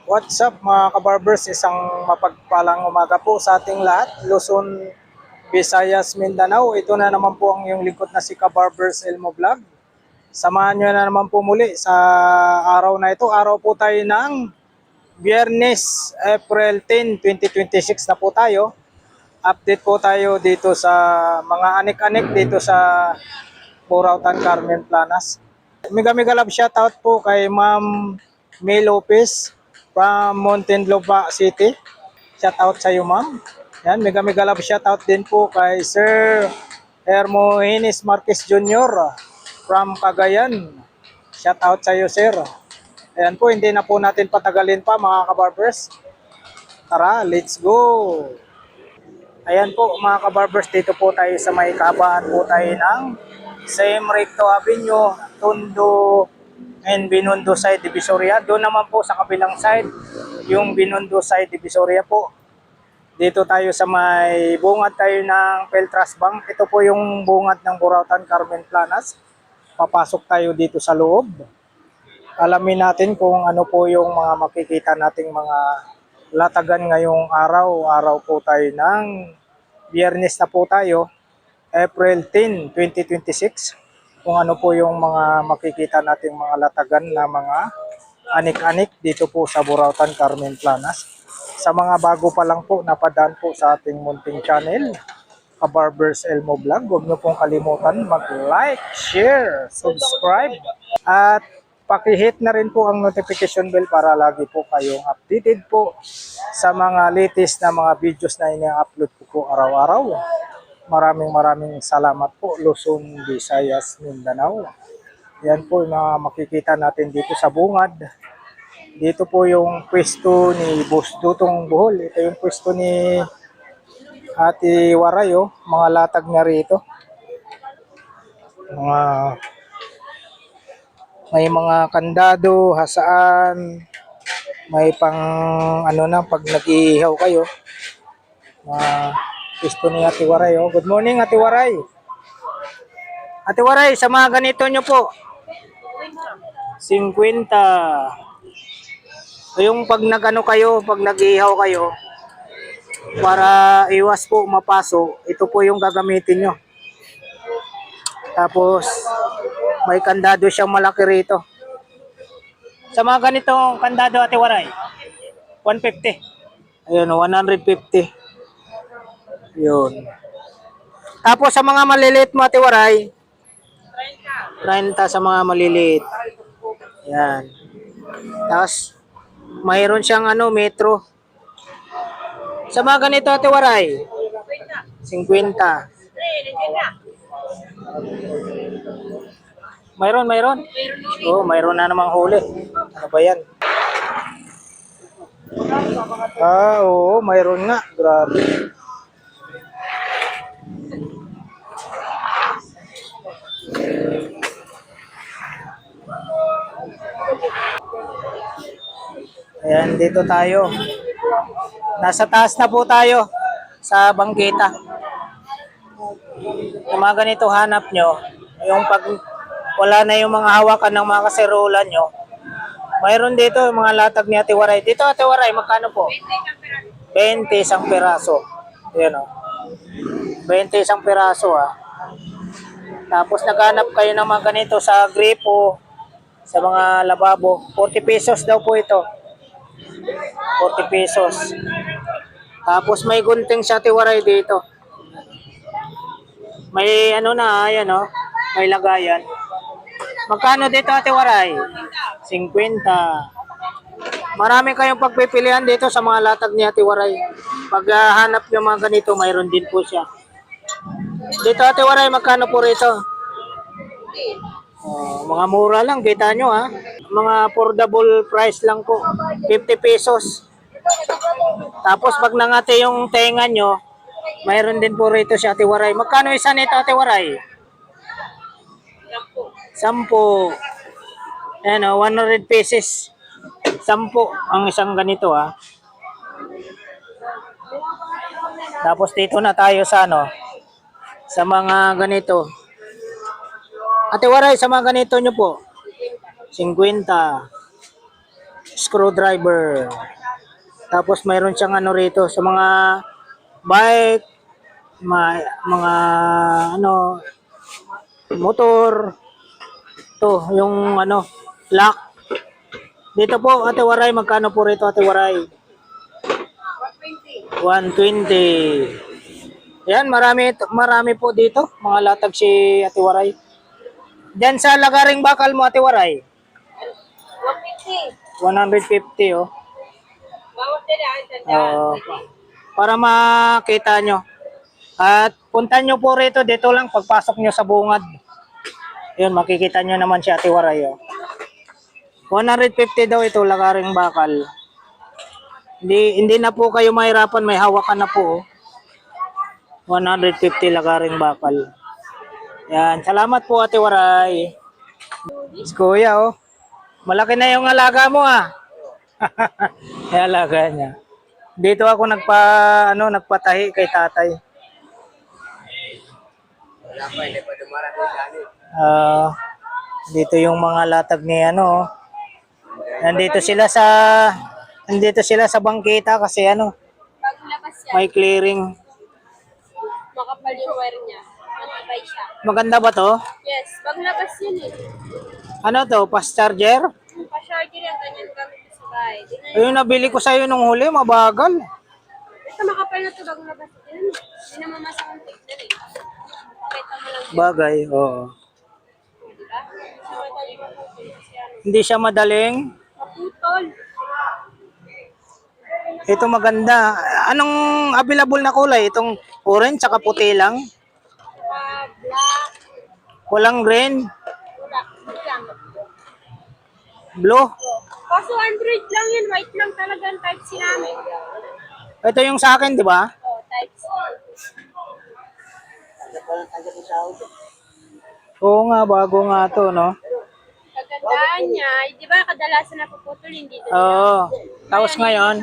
What's up mga kabarbers? Isang mapagpalang umaga po sa ating lahat. Luzon, Visayas, Mindanao. Ito na naman po ang iyong lingkod na si Kabarbers Elmo Vlog. Samahan nyo na naman po muli sa araw na ito. Araw po tayo ng Biyernes, April 10, 2026 na po tayo. Update po tayo dito sa mga anik-anik dito sa Burautan, Carmen Planas. Mega love shoutout po kay Ma'am May Lopez from Muntinlupa City. Shoutout sa iyo, ma'am. Yan, mega love shoutout din po kay Sir Hermogenes Marquez Jr. from Cagayan. Shoutout sa iyo, sir. Ayan po, hindi na po natin patagalin pa mga kabarbers. Tara, let's go! Ayan po mga kabarbers, dito po tayo sa may kabaan po tayo ng Same Recto Avenue, Tondo and Binondo side Divisoria. Doon naman po sa kabilang side, yung Binondo side Divisoria po. Dito tayo sa may bungad tayo ng Peltras Bank. Ito po yung bungad ng Burautan, Carmen Planas. Papasok tayo dito sa loob. Alamin natin kung ano po yung mga makikita nating mga latagan ngayong araw. Araw po tayo ng Biyernes na po tayo. April 10, 2026, kung ano po yung mga makikita nating mga latagan na mga anik-anik dito po sa Burautan, Carmen Planas. Sa mga bago pa lang po, napadaan po sa ating munting channel, Kabarbers Elmo Vlog, huwag niyo pong kalimutan mag-like, share, subscribe, at pakihit na rin po ang notification bell para lagi po kayong updated po sa mga latest na mga videos na ina-upload po araw-araw. Maraming salamat po, Luzon, Visayas, Mindanao. Yan po yung mga makikita natin dito sa bungad. Dito po yung pwesto ni Boss Dutong Bohol. Ito yung pwesto ni Ate Waray, oh. Mga latag na rito. May mga kandado, hasaan, may pang ano na pag nag-iihaw kayo. Pwesto ni Ate Waray, oh. Good morning, Ate Waray. Ate Waray, sa mga ganito nyo po, 50. Yung pag nagano kayo, pag nag-ihaw kayo, para iwas po mapaso, ito po yung gagamitin nyo. Tapos, may kandado siyang malaki rito. Sa mga ganitong kandado, Ate Waray, 150. Ayun, 150. Yun. Tapos sa mga maliliit mo, Ate Waray, 30 sa mga maliliit. Yan. Tapos, mayroon siyang metro. Sa mga ganito, Ate Waray, 50. Mayroon. Oh, mayroon na namang huli. Ano ba yan? Oo, mayroon nga. Grabe. Ayan, dito tayo. Nasa taas na po tayo sa bangketa. Yung mga ganito hanap nyo, yung pag wala na yung mga hawakan ng mga kaserola nyo, mayroon dito yung mga latag ni Ate Waray. Dito, Ate Waray, magkano po? 20 isang piraso. Ayan o. 20 isang piraso ha. Tapos naghanap kayo ng mga ganito sa gripo, sa mga lababo. 40 pesos daw po ito. 40 pesos. Tapos may gunting sa Ate Waray dito. May ayan o. May lagayan. Magkano dito, Ate Waray? 50. Marami kayong pagpipilian dito sa mga latag ni Ate Waray. Pag hanap nyo mga ganito, mayroon din po siya. Dito, Ate Waray, magkano po rito? Mga mura lang, kita nyo ha. Mga affordable price lang po. 50 pesos. Tapos pag nangati yung tenga nyo, mayroon din po rito si Ate Waray. Magkano isa nito, Ate Waray? 10. Ayan o, 100 pesos. 10 ang isang ganito ha. Tapos dito na tayo sa sa mga ganito. Ate Waray, sa mga ganito nyo po, 50. screwdriver. Tapos mayroon siyang ano rito sa mga bike, mga ano, motor. To, yung ano, lock. Dito po, Ate Waray, magkano po rito, Ate Waray? 120. Yan, marami po dito, mga latag si Ate Waray. Diyan sa lagaring bakal mo, Ate Waray? 150, oh. Uh, para makita nyo. At punta nyo po rito, dito lang, pagpasok nyo sa bungad. Yun, makikita nyo naman si Ate Waray, oh. 150 daw ito, lagaring bakal. Hindi na po kayo mahirapan, may hawakan na po, oh. 150 lagaring bakal. Yan, salamat po Ate Waray. Si Kuya, oh. Malaki na yung alaga mo, ah. Yung alaga niya. Dito ako nagpatahi kay tatay. Ah, dito yung mga latag ni ano, oh. Nandito sila sa bangketa kasi ano, may clearing. Makapal yung wire niya. Matibay siya. Maganda ba to? Yes, paglabas yun eh. Ano to? Fast charger? Pa-charger yan, ganyan gamit ko sa bahay. Ayun, nabili ko sa'yo nung huli, mabagal. Basta makapal na ito bago labas. Hindi na mamasa ang tignan eh. Pakita mo lang yun. Bagay, oo. Diba? Sa madali maputol kasi ano. Hindi siya madaling. Maputol. Ito maganda. Anong available na kulay? Itong orange saka puti lang? Black. Walang green? Wala. Lang. Blue? Kaso Android lang yun. White lang talaga ang type C namin. Ito yung sa akin, di ba? Oh, type C. Oo nga, bago nga to, no? Kagandaan niya, di ba kadalasan napuputol, hindi doon. Oo. Tapos ngayon,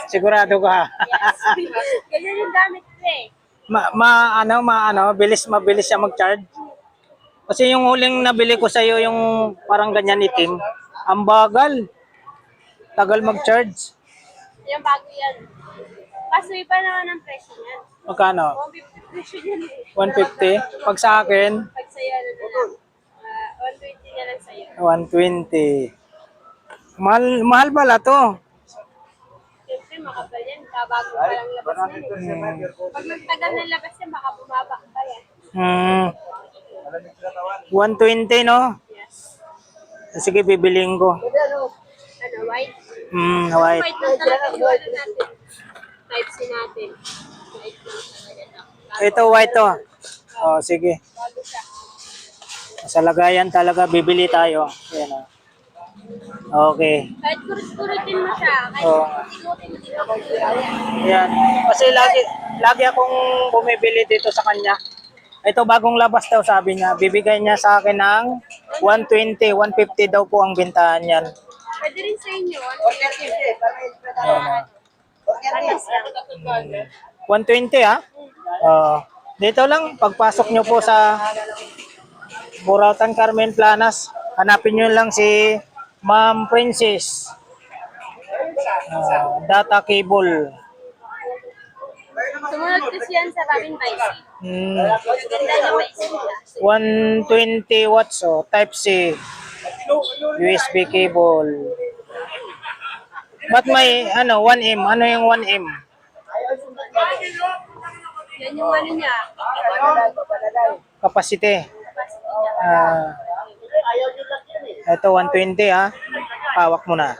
sigurado ka. Yes. Ganyan yung damit ko eh. mabilis siya mag-charge. Kasi yung huling nabili ko sa iyo yung parang ganyan itim, ang bagal. Tagal mag-charge. Yung bago yan. Kaso iba naman ang presyo niyan. Magkano? 150 presyo niyan eh. 150. Pag sa akin, Pag sa'yo, ano na lang. 120 na lang sa'yo. 120. Mahal pala to. Siyempre, makapal yan. Kabago pa lang labas yan eh. Pag nagtagal na labas yan, baka bumaba pa yan. 120, no? Yes. Sige, bibiliin ko. Ano, white? White. White lang talaga yung ano natin. Type C natin. White lang talaga. Ito white to. Oh, sige. Bago siya. Sa lagayan talaga bibili tayo. Ayan, oh. Okay. Kahit kurit-kuritin mo siya, kahit Oo. ikutin mo dito. Ayan. Kasi lagi akong bumibili dito sa kanya. Ito bagong labas daw sabi niya. Bibigay niya sa akin ng 120, 150 daw po ang bintahan niyan. Pwede rin sa inyo. Ayan, Panis lang. 120 ah. Dito lang, pagpasok nyo po sa Burautan Carmen Planas, hanapin nyo lang si Ma'am Princess. Data cable. Sumunod kasi yan sa Robin Vice. Maganda na Vice nila. 120 watts, oh, Type C. USB cable. Ba't may 1M? Ano yung 1M? Yan yung ano niya. Capacity. Capacity niya. Ito 120 ha. Hawak mo na.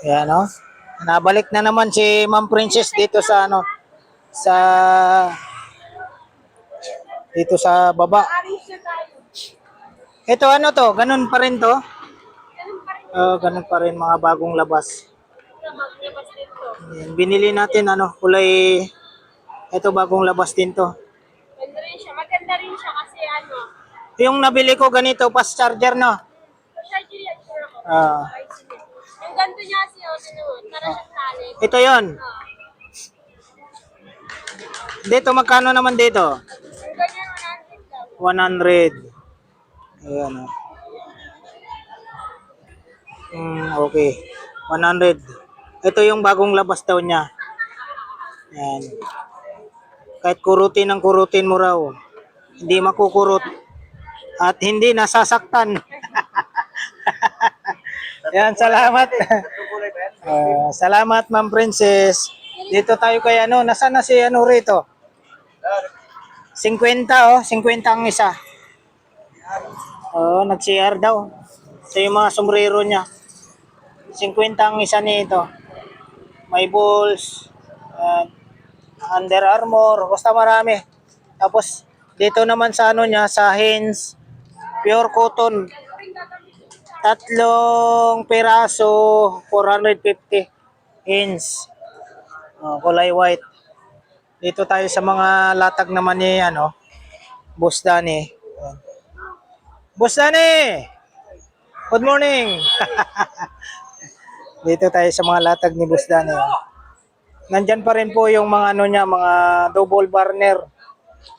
Yan oh. Nabalik na naman si Ma'am Princess dito sa dito sa baba. Aris na tayo. Ito ano to? Ganun pa rin to? Ganun pa rin. Ganun pa rin mga bagong labas. Maglabas dito. Yan, binili natin kulay. Ito bagong labas din to. Maganda rin siya. Maganda rin siya kasi ano. Yung nabili ko ganito, fast charger no. Charger yan. Sure ako. Ah, Vice niya. Yung ganito niya kasi naman. Para siyang tali. ito 'yon. Dito magkano naman dito? Yung ganyan 100 daw. 100. Ayan oh. Okay. 100. Ito yung bagong labas daw niya. Yan. Kahit kurutin ang kurutin mo raw, hindi makukurot at hindi nasasaktan. Yan, salamat. Salamat, Ma'am Princess. Dito tayo kay ano, nasaan na si ano rito? 50 50 ang isa. Nag-CR daw. Ito yung mga sombrero niya. 50 ang isa nito. May balls, Under Armour, basta marami. Tapos dito naman sa ano niya, sa Hanes, pure cotton. 3 piraso, 450 Hanes. Kulay white. Dito tayo sa mga latag naman ni ano, Boss Danny. Boss Danny! Good morning! Dito tayo sa mga latag ni Boss Danny. Nandyan pa rin po yung mga ano niya, mga double burner,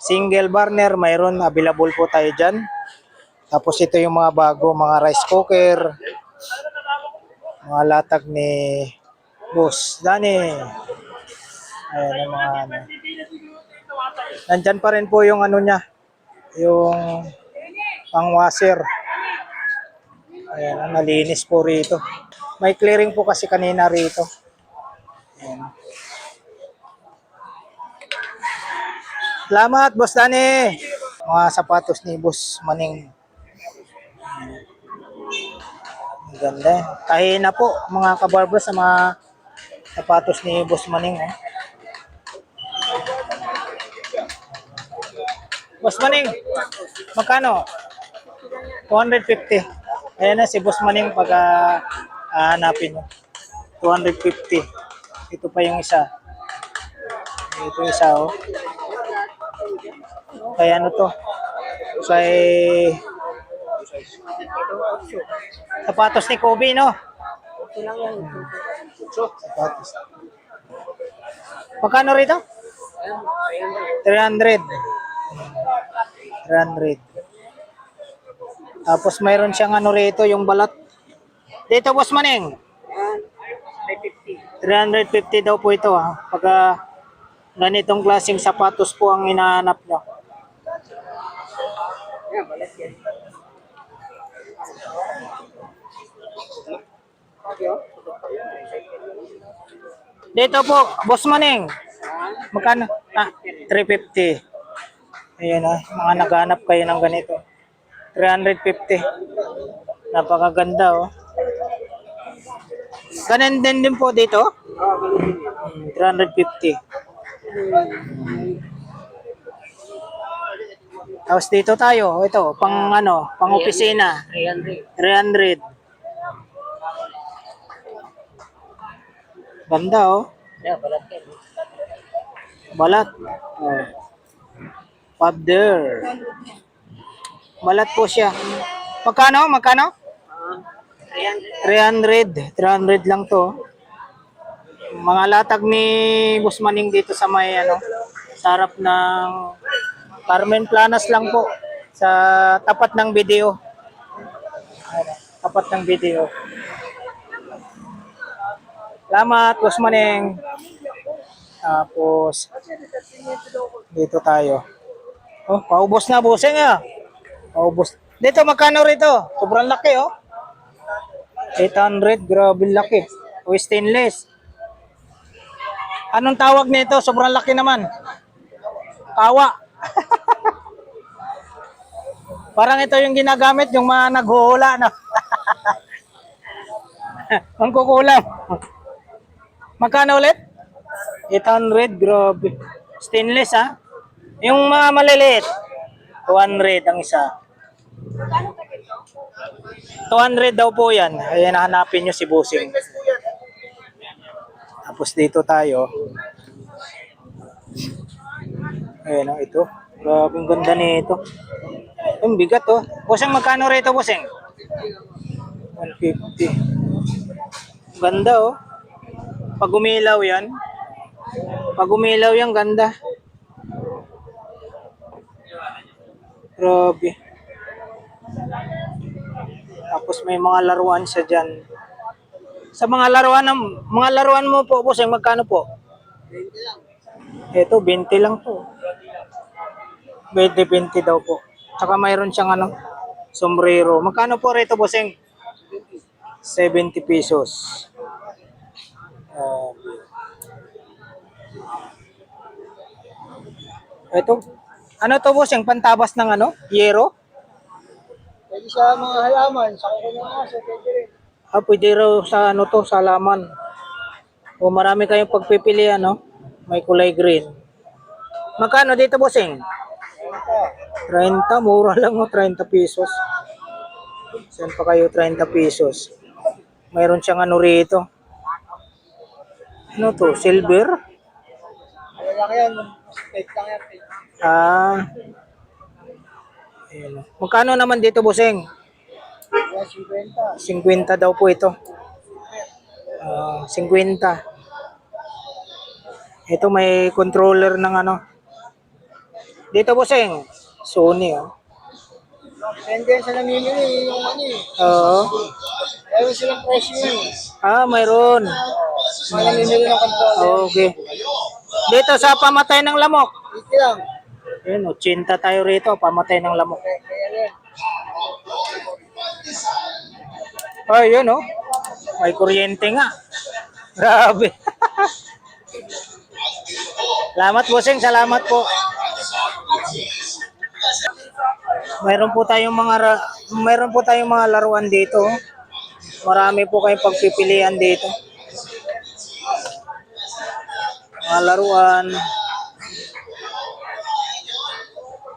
single burner, mayroon available po tayo dyan. Tapos ito yung mga bago, mga rice cooker, mga latag ni Boss Danny. Ayan yung mga ano. Nandyan pa rin po yung ano niya, yung pang washer. Ayan, nalinis po rito. May clearing po kasi kanina rito. Ayan. Salamat, Boss Danny. Mga sapatos ni Boss Maning. Ang ganda. Kahina po mga kabarber sa mga sapatos ni Boss Maning. Boss Maning, magkano? 250. Ayan na si Boss Maning pag hanapin mo. 250. Ito pa yung isa. Ito yung isa Kaya ano to? Kay sapatos ni Kobe, no? Sapatos. Magkano rito? 300. 300. Tapos mayroon siyang ano rito, yung balat. Dito, Boss Maning. 350 daw po ito pag ganitong klaseng sapatos po ang hinahanap nyo. Dito po, Boss Maning. Magkano? 350. Ayan mga naghanap kayo ng ganito. 350. Napakaganda Ganun din po dito? 350. Tapos dito tayo, ito, pang ano, pang opisina. 300. Ganda Balat. Powder. Balat po siya. Magkano? 300. 300 lang to. Mga latag ni Boss Maning dito sa may ano, sa harap ng Carmen Planas lang po. Sa tapat ng video. Tapat ng video. Salamat, Boss Maning. Tapos, dito tayo. Paubos na, busing Paubos. Dito, magkano rito? Sobrang laki 800, grabe laki. Stainless. Anong tawag nito? Sobrang laki naman. Kawa. Parang ito yung ginagamit yung mga naghuhula, no? Ang kukulam. Magkano ulit? 800, grabe. Stainless, Yung mga maliliit, 200 ang isa. 200 daw po yan. Ayan, hanapin nyo si Busing. Tapos dito tayo. Ayan ito. Grabe ang ganda nito. Yung bigat Busing, magkano rito, Busing? 150. Ganda Pag umilaw yan. Ganda. Grabe. Tapos may mga laruan siya dyan. Sa mga laruan mo po, bossing, magkano po? 20 lang. Ito, 20 lang po. 20 daw po. Tsaka mayroon siyang ano, sombrero. Magkano po rito, bossing? 70 pesos. Ah, ito. Ano to, bossing? Pantabas ng ano? Yero? Pwede sa mga halaman, sa kuko ng aso, pwede rin. Ah, pwede raw sa ano to, sa laman. O marami kayong pagpipilian, no? May kulay green. Magkano dito, bossing? 30, mura lang, oh, 30 pesos. Saan pa kayo 30 pesos? Mayroon siyang ano rito. Ano to? Silver? Malalaki yan, fake lang yan, fake. Ah. Ayun. Magkano naman dito, bossing? Yan, 50. 50 daw po ito. 50. Ito may controller ng ano. Dito, bossing. Sony, oh. Depende sa namimili, yung ano eh. Oo. Meron silang presyo yun. Ah, mayroon. Mga namimili ng controller. Okay. Dito sa pamatay ng lamok. 80 lang. Ayun, 80 tayo rito, pamatay ng lamok. Kaya yan. Ay, yun, oh. May kuryente nga. Grabe. Salamat, bossing. Salamat po. Mayroon po tayong mga laruan dito. Marami po kayong pagpipilian dito. Mga laruan.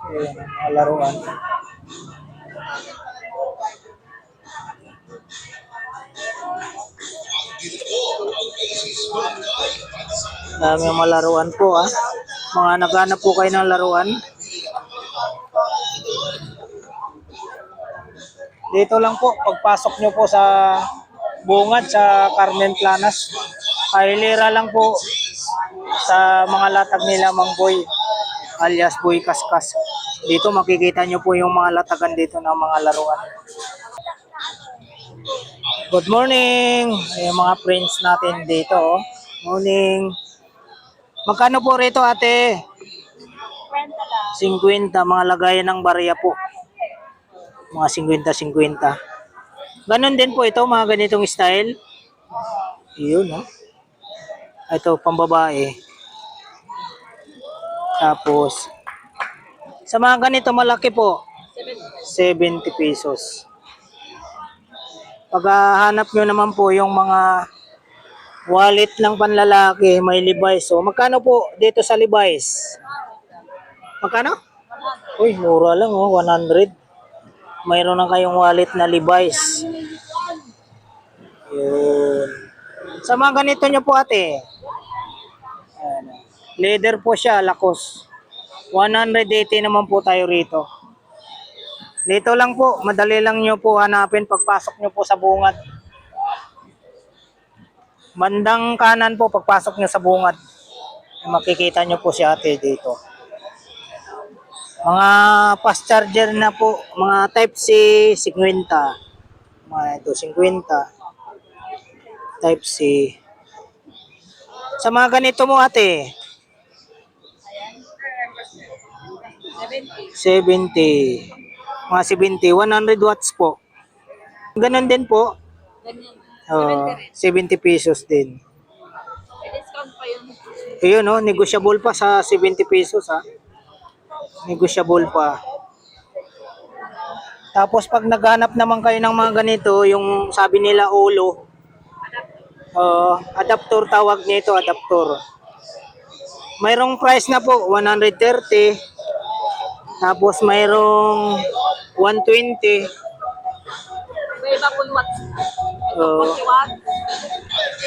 Ayan, mga laruan. Dami yung mga laruan po, ah. Mga naghanap po kayo ng laruan. Dito lang po, pagpasok nyo po sa bungad sa Carmen Planas. Kahilira lang po sa mga latag nila Mang Boy alias Boy Kaskas. Dito makikita nyo po yung mga latagan dito ng mga laruan. Good morning! Yung mga friends natin dito. Oh. Morning! Magkano po rito, ate? 50, mga lagayan ng barya po. Mga 50-50. Ganon din po ito, mga ganitong style. Yun, no? Ito, pambabae. Tapos, sa mga ganito malaki po, 70 pesos. Pag hanap nyo naman po yung mga wallet ng panlalaki, may Levi's. So, magkano po dito sa Levi's? Magkano? Uy, mura lang, oh, 100. Mayroon na kayong wallet na Levi's. Yun. Sa mga ganito nyo po, ate. Ayan. Leather po siya, Lacoste. 180 naman po tayo rito. Dito lang po, madali lang nyo po hanapin pagpasok nyo po sa bungad. Bandang kanan po, pagpasok nyo sa bungad. Makikita nyo po si ate dito. Mga fast charger na po, mga Type-C 50. Mga ito 50. Type-C. Sa mga ganito mo, ate. 70. Mga 70, 100 watts po. Ganon din po. Ganyan. 70 pesos din. May discount pa yun. Ayun, no, negotiable pa sa 70 pesos, ha. Negotiable pa. Tapos pag naghanap naman kayo ng mga ganito, yung sabi nila ulo, adapter tawag nito, adapter. Mayroong price na po, 130. Tapos mayroong 120. Iba-iba po yung watts. Ito Oo. 40 watts.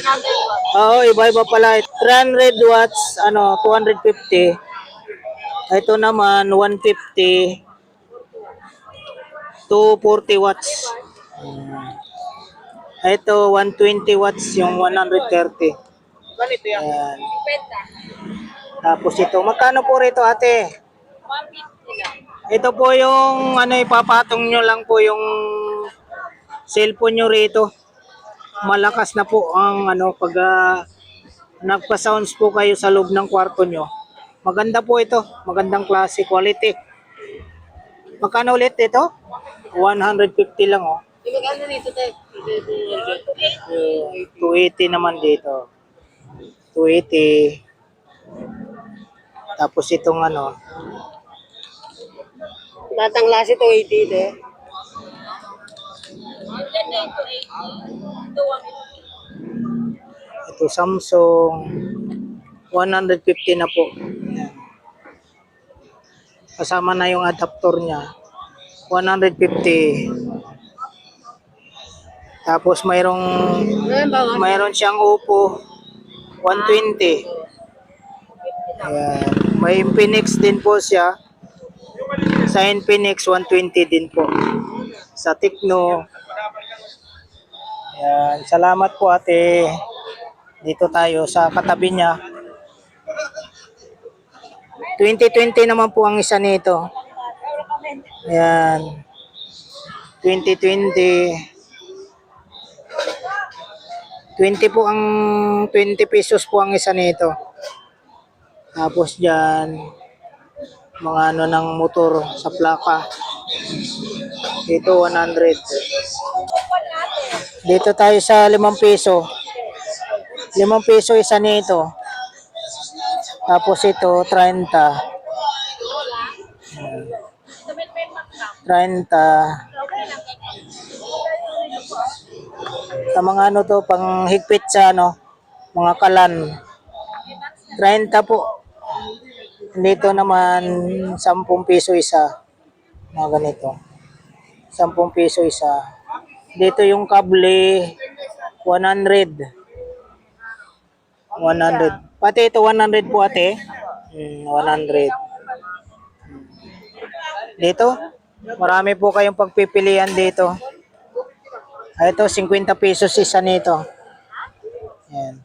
300 watts. Oo, iba-iba pala. 300 watts, 250. Ito naman, 150 to 40 watts. Ito, 120 watts, yung 130. Ganito yan. Ayan. 50. Tapos ito, magkano po rito, ate? 150 lang. Ito po yung, ipapatong nyo lang po yung cellphone nyo rito. malakas na po ang ano pag nagpa-sounds po kayo sa loob ng kwarto nyo. Maganda po ito, magandang klase, quality. Magkano ulit ito? 150 lang oh. Ano dito, te? 280 naman dito. 280. Tapos itong ano, Batang lasi to 80, te. ito Samsung 150 na po. Ayan. Kasama na yung adapter niya. 150. Tapos mayroon siyang Oppo 120. Ayan. May Infinix din po siya. Sa Infinix 120 din po. Sa Tecno. Ayan. Salamat po ate. Dito tayo sa katabi niya. 2020 naman po ang isa nito. Ayan. 2020. 20 po ang 20 pesos po ang isa nito. Tapos diyan mga ano ng motor sa plaka. Dito 100. Dito tayo sa 5 peso. 5 peso isa nito. Tapos ito 30. 30. Sa mga ano to, pang higpit sa ano, mga kalan. 30 po. Dito naman 10 peso isa. Mga ganito. 10 peso isa. Dito yung kable 100. 100. Pati ito 100 po ate. 100. Dito, marami po kayong pagpipilian dito. Ito 50 pesos isa nito. Ayan.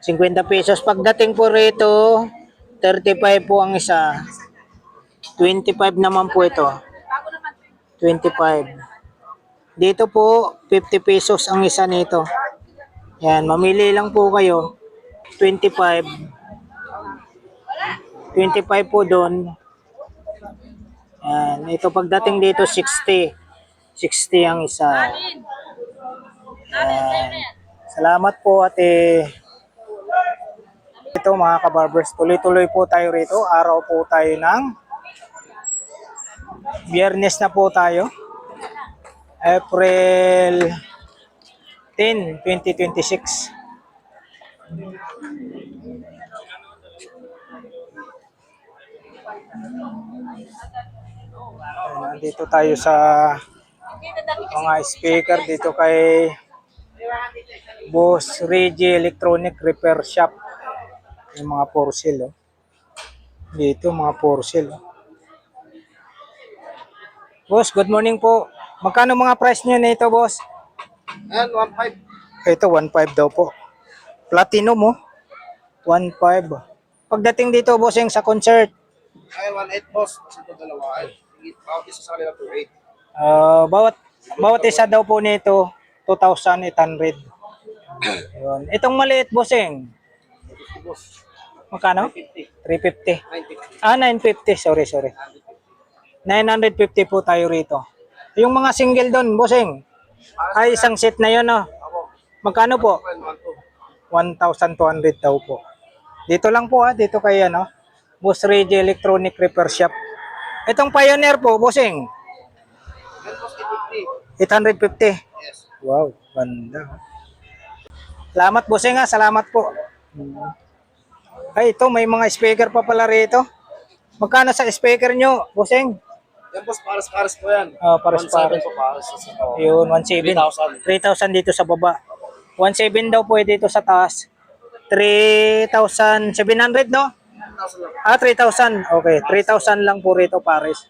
50 pesos. Pagdating po rito, 35 po ang isa. 25 naman po ito. 25. Dito po, 50 pesos ang isa nito. Yan, mamili lang po kayo. 25. 25 po doon. Yan, ito pagdating dito 60. 60 ang isa. Yan. Salamat po ate. Ito mga kabarbers, tuloy-tuloy po tayo rito. Araw po tayo ng Biyernes na po tayo. April 10, 2026. Nandito tayo sa mga speaker dito kay Boss Reggie Electronic Repair Shop. Yung mga for sale, oh. Dito mga for sale, oh. Boss, good morning po. Magkano mga price niyo nito, boss? Ayan, 1.5. Ito 1.5 daw po. Platinum mo. 1.5. Pagdating dito, boss, yung sa concert, Ayan, 1.8 boss. Kasi ito dalawa. Ay, bawat isa sa kanila 2.8. bawat isa daw po nito 2,800. Ayun. Itong maliit, bossing. Boss. Magkano? 350. 9.50. 950. Sorry. 950 po tayo rito. Yung mga single doon, bossing. Ay, isang set na yun, no? Ako, Magkano po? 1,200 daw po. Dito lang po, dito kay ano, Boss Reggie Electronic Repair Shop. Itong Pioneer po, bossing. Ayan, boss, 850. 850. Yes. Wow, ganda. Salamat, bossing, ha. Salamat po. Ay, ito, may mga speaker pa pala rito. Magkano sa speaker nyo, bossing? Yan, boss, pares-pares po yan. Pares-pares. 1.7 po pares. Yun, 1,700. 3,000 dito sa baba. 1,700 daw po dito sa taas. 3,700, no? 3,000. Okay, 3,000 lang po rito, pares.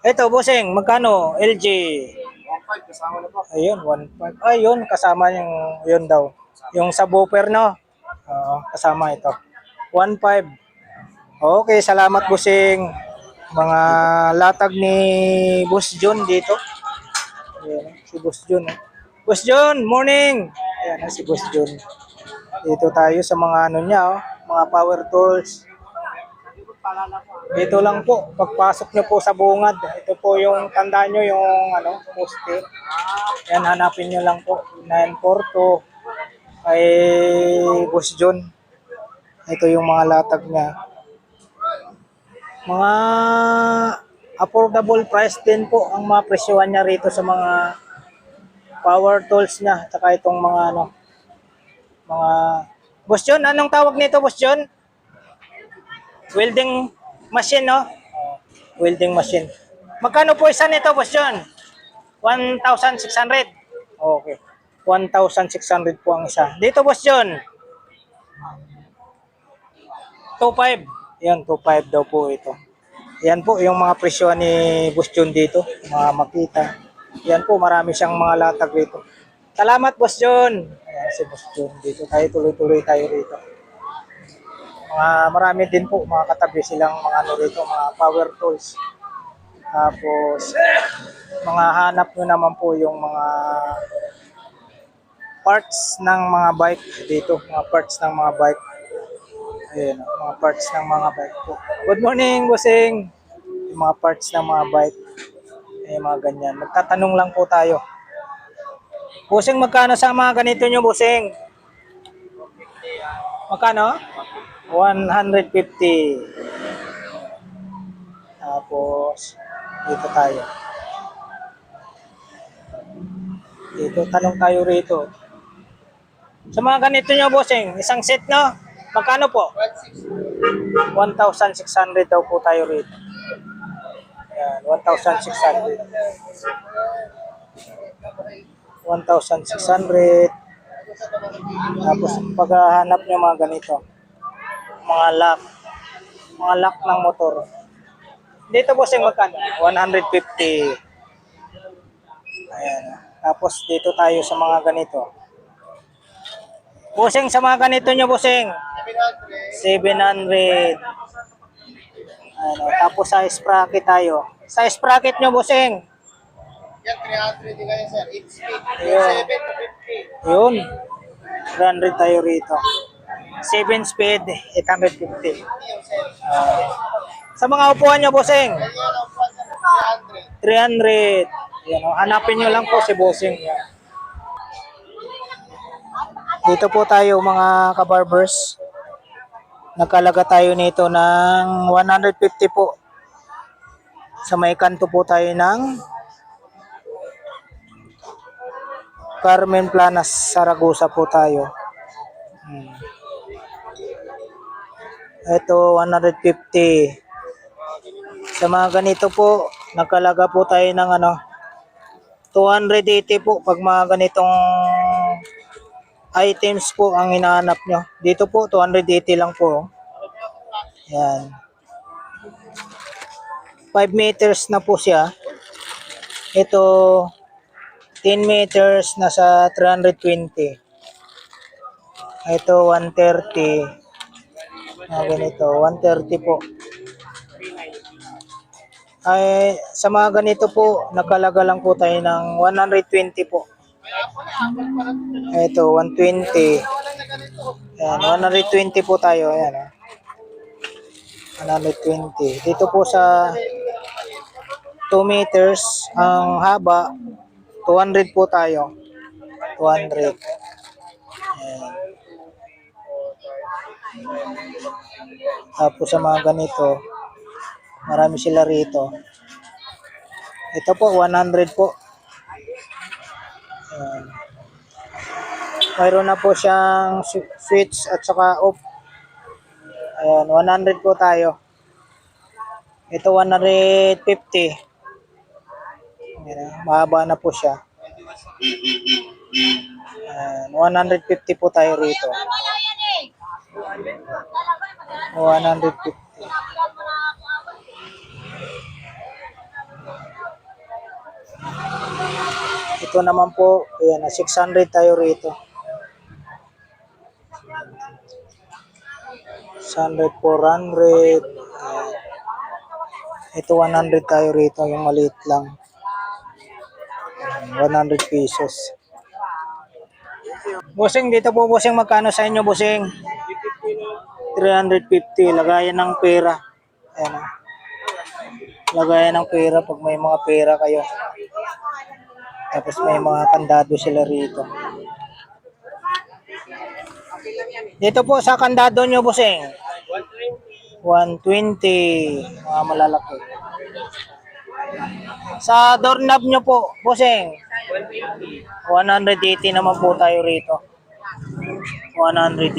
Ito, bossing, magkano? LG. 1.5 kasama na po. Ayun, 1.5. Ayun, kasama yung, yun daw. Yung subwoofer, no? Oo, kasama ito. 1.5. Okay, salamat, bossing. Mga latag ni Boss John dito. Ayun, si Boss John. Boss John, morning! Ayan na si Boss John. Dito tayo sa mga ano niya, oh, mga power tools. Dito lang po, pagpasok nyo po sa bungad. Ito po yung, tandaan nyo yung ano, poste. Yan, hanapin nyo lang po. 942 kay Boss John. Ito yung mga latag niya. Mga affordable price din po ang mapresyohan niya rito sa mga power tools niya. Tsaka itong mga ano, mga... Boss John, anong tawag nito, Boss John? Welding machine, no? Welding machine. Magkano po isa nito, Boss John? 1,600. Okay. 1,600 po ang isa. Dito, Boss John. 2,500. Yan, 2,500 daw po ito. Yan po yung mga presyo ni Boss John dito. Mga makita. Yan po, marami siyang mga latag rito. Salamat, Boss John. Ayan si Boss John. Dito tayo, tuloy-tuloy tayo rito. Marami din po, mga katabi silang mga ano rito, mga power tools. Tapos, mga hanap nyo naman po yung mga parts ng mga bike dito. Mga parts ng mga bike. Ayan, mga parts ng mga bike po. Good morning, Bossing! Yung mga parts ng mga bike. Ayan, mga ganyan. Magtatanong lang po tayo. Bossing, magkano sa mga ganito nyo, Bossing? Magkano? 150. Tapos, dito tayo. Dito, tanong tayo rito. Sa mga ganito nyo, Bossing, isang set, no? Magkano po? 1,600 daw po tayo rito. Ayan, 1,600. 1,600. Tapos, paghahanap nyo mga ganito, mga lock ng motor. Dito, Bossing, magkano? 150. Ayan. Tapos, dito tayo sa mga ganito. Bossing, sa mga ganito nyo, Bossing. 700. Ano, tapos sa sprocket tayo. Sa sprocket nyo, Bossing. Yan, 300 din kayo, sir. 8 speed. Ayun. 7 to 50. Yun. 300 tayo rito. 7 speed, 850. Yung sir. Sa mga upuan nyo, Bossing. Yan, ang price, sir, 300. 300. Yan, oh. Hanapin nyo lang po si Bossing. Yan. Dito po tayo mga kabarbers. Nagkalaga tayo nito ng 150 po. Sa may kanto po tayo ng Carmen Planas, Saragosa po tayo. Ito 150. Sa mga ganito po, nagkalaga po tayo ng ano 280 po pag mga ganitong items po ang hinahanap nyo. Dito po, 280 lang po. Yan. 5 meters na po siya. Ito, 10 meters, nasa 320. Ito, 130. Ganito, 130 po. Ay, sa mga ganito po, nakalaga lang po tayo ng 120 po. Ito, 120. Ayan, 120 po tayo. Ayan, 120. Dito po sa 2 meters, ang haba, 200 po tayo. 200. Ayan. Tapos sa mga ganito, marami sila rito. Ito po, 100 po. Ayan. Mayroon na po siyang switch at saka off. Ayan, 100 po tayo. Ito 150. Ayan, mahaba na po siya. Ayan, 150 po tayo rito. 150. Ito naman po, ayan, 600 tayo rito. 600, 400. Ayan. Ito 100 tayo rito, yung maliit lang. 100 pesos. Bossing, dito po bossing, magkano sa inyo bossing? 350, lagayan ng pera. Ayan o. Lagayan ng pera pag may mga pera kayo. Tapos may mga kandado sila rito. Dito po sa kandado nyo bossing. 120. Mga malalaki. Sa doorknob nyo po, bossing. 180 naman po tayo rito. 180.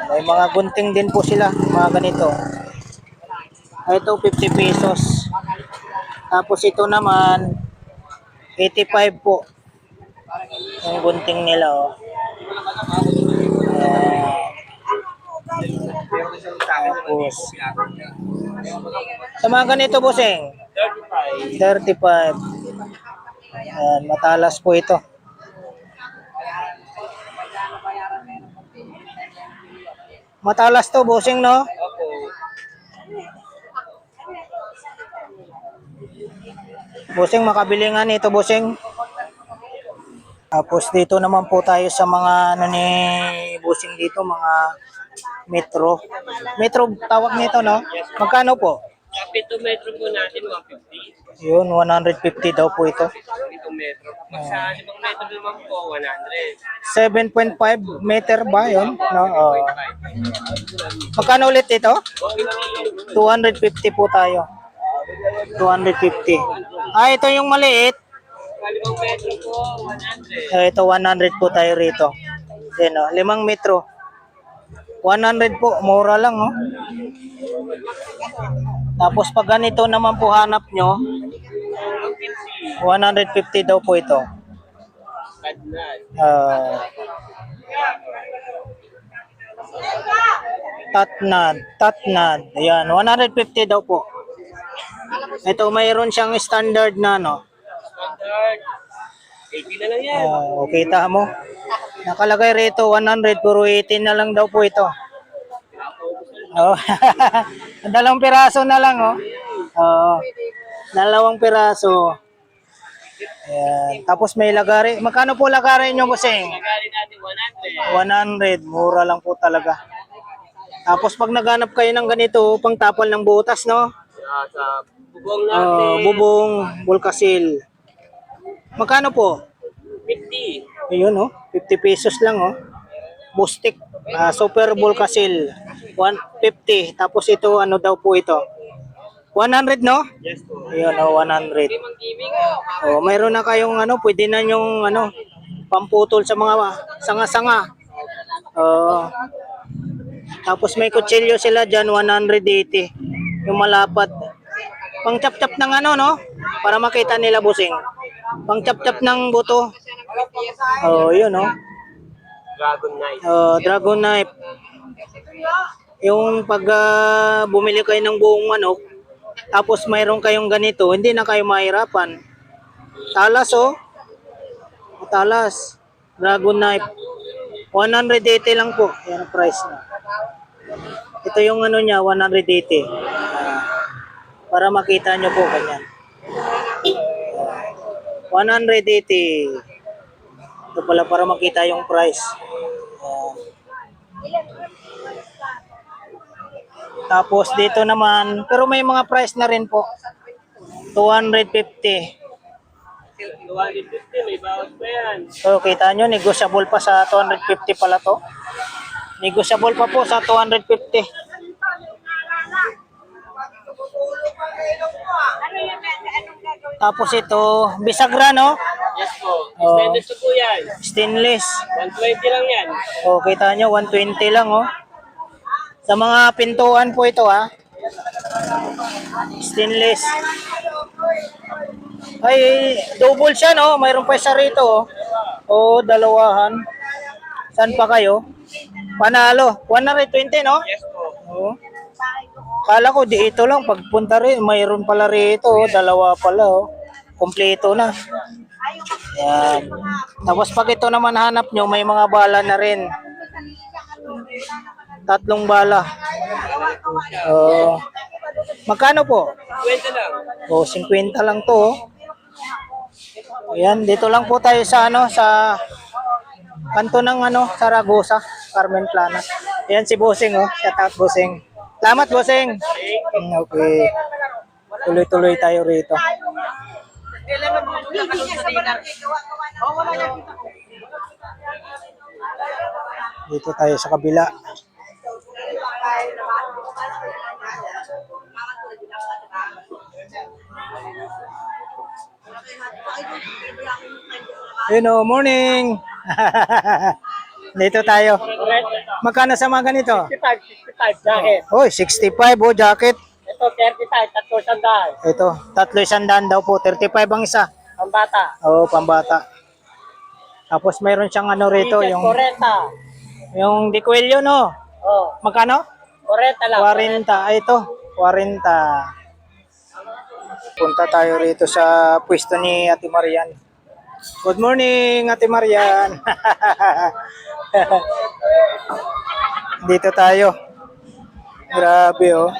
May mga gunting din po sila, mga ganito. Ito 50 pesos. Tapos ito naman 85 po. Yung gunting nila oh. Tapos sa mga ganito bossing 35. Ayan, matalas po ito. Matalas to bossing no? Bossing, makabili nga nito bossing. Tapos dito naman po tayo sa mga ano ni bossing dito, mga metro. Metro tawag nito no? Magkano po? Kapito metro po natin, 150. Yun, 150 daw po ito. Kapito metro. Pag sa 5 metro naman po, 100. 7.5 meter ba yun? No? Oh. Magkano ulit ito? 250 po tayo. 250. Ah, ito yung maliit. 5 metro po, 100. Ito 100 po tayo rito. Yan o, 5 metro. 100 po, mura lang oh. Tapos pag ganito naman po hanap nyo, 150 daw po ito. Tatnad. Ayan, 150 daw po. Ito mayroon siyang standard na no. Standard. 80 na lang yan. Kita mo. Nakalagay rito 100 pero 80 na lang daw po ito. Oh. Dalawang piraso na lang oh. Oh. Dalawang piraso. Ayan. Tapos may lagari. Magkano po lagari nyo bossing? Lagari natin 100. 100. Mura lang po talaga. Tapos pag naghanap kayo ng ganito, pang tapal ng butas no? Sa bubong natin. Bubong, bulkasil. Magkano po? 50. Ayun oh, 50 pesos lang oh. Bustik, Super Bulkasil, 150. Tapos ito, ano daw po ito? 100 no? Yes po. Ayun oh, 100. Giving Oh, mayroon na kayong ano, pwede na yung ano, pamputol sa mga sanga-sanga. Oh. Tapos may kutsilyo sila diyan 180. Yung malapad. Pang chap-chap ng ano no? Para makita nila bossing. Pang chap-chap ng buto. Oh, yun oh. Dragon Knight. Dragon knife. Yung pag bumili kayo ng buong manok, tapos mayroon kayong ganito, hindi na kayo mahirapan. Talas oh. Talas. Dragon knife. 180 lang po. Yan ang price na. Ito yung ano niya, 180. Para makita nyo po ganyan. 180. Ito pala para makita yung price. Tapos dito naman, pero may mga price na rin po. 250. 250, may bawas pa yan. So kita nyo, negotiable pa sa 250 pala to. Negotiable pa po sa 250. Tapos ito, bisagra no? Yes po. Extended po yan. Stainless. 120 lang yan. O, kita nyo, 120 lang, oh. Sa mga pintuan po ito, ha. Stainless. Ay, double siya, no? Mayroon pa isa rito, oh. O, dalawahan. Saan pa kayo? Panalo. 120, no? Yes po. Oo. Kala ko dito lang. Pagpunta rin, mayroon pala rito, oh. Dalawa pala, oh. Kompleto na. Yan. Tapos pag ito naman hanap nyo, may mga bala na rin. 3 bala. Magkano po? 20 lang. 50 lang to. Ayan, dito lang po tayo sa sa kanto ng Saragosa, Carmen Plana. Ayan si Bossing, oh. Shout out, Bossing. Salamat, Bossing. Okay. Tuloy-tuloy tayo rito. Dito tayo sa kabila. Morning. Dito tayo. Magkano sa mga ganito? 65 jacket. Oy, 65 oh, jacket. Ito 35, tatlo sandal. Ito, 300 daw po. 35 ang isa. Ang bata. Oo, pambata. Tapos mayroon siyang rito, T-shirt, yung 40. yung di Cuello, no? Oh, Magkano? 40 lang. 40. Ito, 40. Punta tayo rito sa pwesto ni Ate Marian. Good morning, Ate Marian. Dito tayo. Grabe, oh.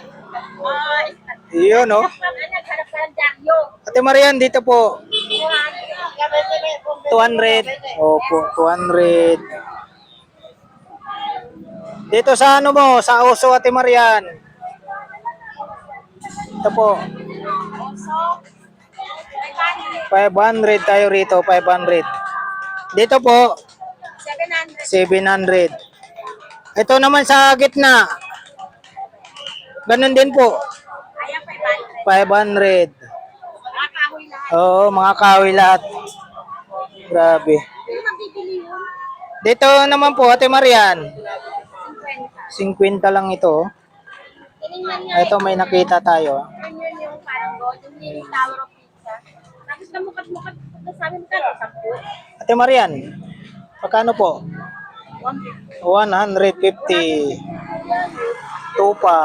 Iyon, oh. Naghanap ka ng Dario. Ate Marian, dito po. 200. Opo, 200. Dito sa mo, sa Oso, Ate Marian. Ito po. 500 tayo rito, 500. Dito po, 700. Ito naman sa gitna. Ganun din po. Ayan, 500. 500. Nakakahoy lahat. Oo, mga kahoy lahat. Grabe. Hindi mabibili yun. Dito naman po, Ate Marian. 50 lang ito. Tinignan nga Ito may nakita tayo. yun yung parang gold, yung mini tower of pizza. Tapos namukat-mukat na sa amin ka, 10. Ate Marian, magkano po? 150. Tupa.